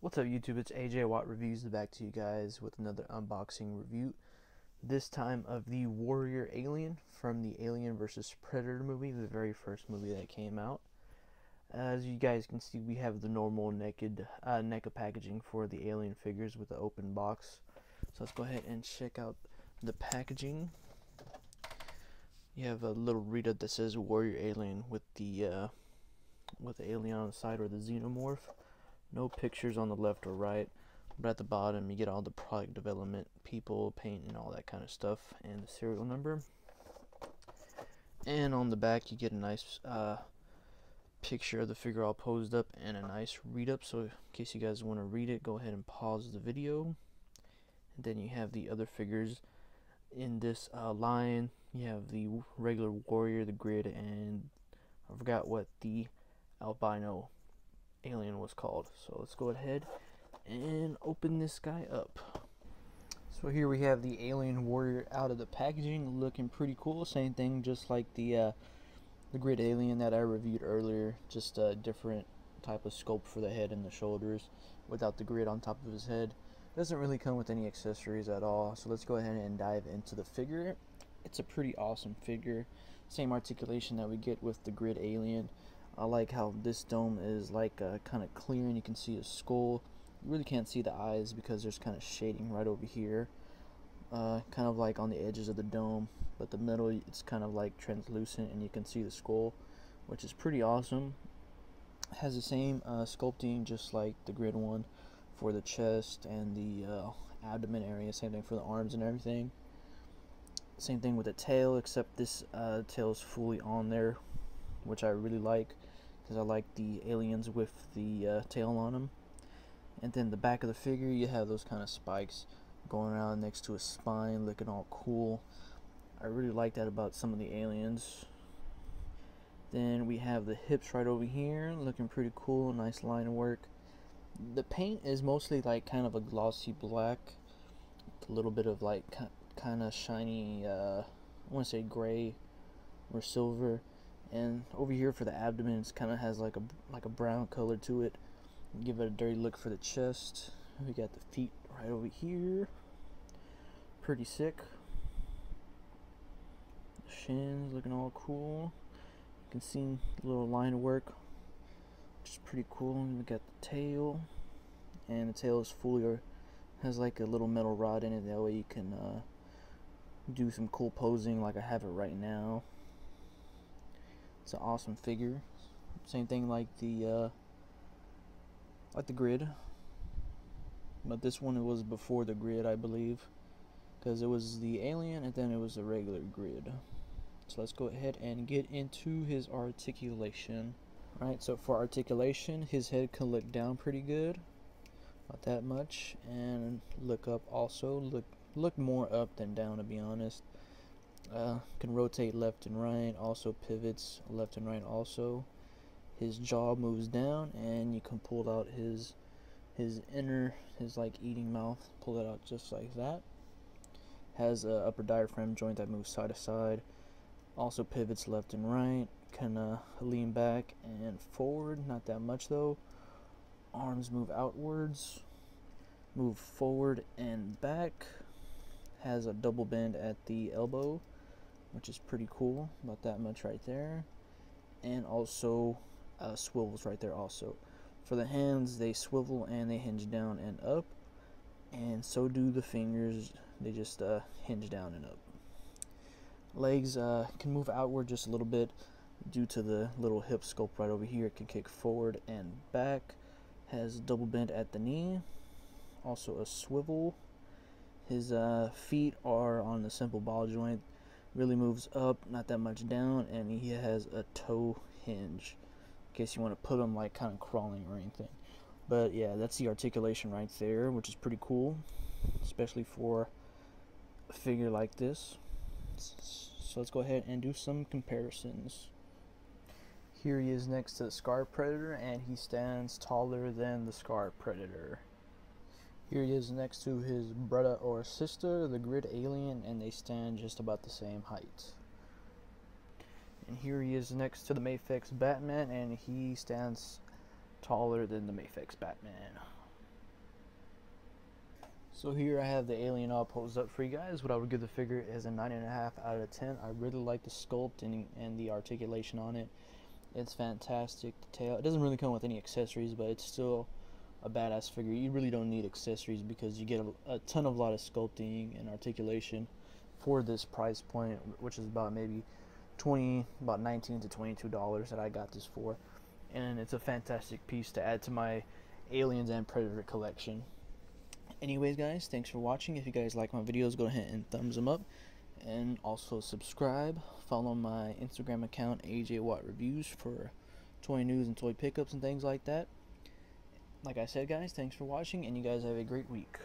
What's up YouTube, it's AJ Watt Reviews back to you guys with another unboxing review. This time of the Warrior Alien from the Alien vs. Predator movie, the very first movie that came out. As you guys can see, we have the normal NECA packaging for the Alien figures with the open box. So let's go ahead and check out the packaging. You have a little readout that says Warrior Alien with the alien on the side, or the xenomorph. No pictures on the left or right, but at the bottom you get all the product development, people, paint, and all that kind of stuff, and the serial number. And on the back you get a nice picture of the figure all posed up and a nice read up, so in case you guys want to read it, go ahead and pause the video. And then you have the other figures in this line. You have the regular Warrior, the Grid, and I forgot what the albino alien was called. So let's go ahead and open this guy up. So here we have the Alien Warrior out of the packaging, looking pretty cool. Same thing, just like the Grid Alien that I reviewed earlier, just a different type of sculpt for the head and the shoulders without the grid on top of his head. Doesn't really come with any accessories at all. So let's go ahead and dive into the figure. It's a pretty awesome figure. Same articulation that we get with the Grid Alien. I like how this dome is like kind of clear and you can see his skull. You really can't see the eyes because there's kind of shading right over here, kind of like on the edges of the dome, but the middle it's kind of like translucent and you can see the skull, which is pretty awesome. It has the same sculpting just like the Grid one for the chest and the abdomen area, same thing for the arms and everything. Same thing with the tail, except this tail is fully on there, which I really like because I like the aliens with the tail on them. And then the back of the figure, you have those kind of spikes going around next to his spine, looking all cool. I really like that about some of the aliens. Then we have the hips right over here, looking pretty cool, nice line of work. The paint is mostly like kind of a glossy black, a little bit of like kind of shiny, I want to say gray or silver. And over here for the abdomen, it kind of has like a brown color to it. Give it a dirty look for the chest. We got the feet right over here, pretty sick. The shins looking all cool. You can see a little line of work, which is pretty cool. And we got the tail, and the tail is fully, or has like a little metal rod in it. That way you can do some cool posing like I have it right now. It's an awesome figure. Same thing like the Grid, but this one, it was before the Grid, I believe, because it was the Alien and then it was the regular Grid. So let's go ahead and get into his articulation. Alright, so for articulation, his head can look down pretty good, not that much, and look up also. Look more up than down, to be honest. Can rotate left and right, also pivots left and right also. His jaw moves down and you can pull out his like eating mouth, pull it out just like that. Has a upper diaphragm joint that moves side to side, also pivots left and right, can lean back and forward, not that much though. Arms move outwards, move forward and back. Has a double bend at the elbow, which is pretty cool, about that much right there. And also swivels right there also. For the hands, they swivel and they hinge down and up, and so do the fingers. They just hinge down and up. Legs can move outward just a little bit due to the little hip sculpt right over here. It can kick forward and back. Has double bend at the knee, also a swivel. His feet are on the simple ball joint, really moves up, not that much down, and he has a toe hinge in case you want to put him like kind of crawling or anything. But yeah, that's the articulation right there, which is pretty cool, especially for a figure like this. So let's go ahead and do some comparisons. Here he is next to the Scar Predator, and he stands taller than the Scar Predator. Here he is next to his brother or sister, the Grid Alien, and they stand just about the same height. And here he is next to the Mafex Batman, and he stands taller than the Mafex Batman. So here I have the alien all posed up for you guys. What I would give the figure is a 9.5 out of 10. I really like the sculpt and the articulation on it. It's fantastic. The tail, it doesn't really come with any accessories, but it's still a badass figure. You really don't need accessories because you get a ton of lot of sculpting and articulation for this price point, which is about maybe about $19 to $22 that I got this for. And it's a fantastic piece to add to my Aliens and Predator collection. Anyways guys, thanks for watching. If you guys like my videos, go ahead and thumbs them up, and also subscribe. Follow my Instagram account, AJ Watt Reviews, for toy news and toy pickups and things like that. Like I said guys, thanks for watching, and you guys have a great week.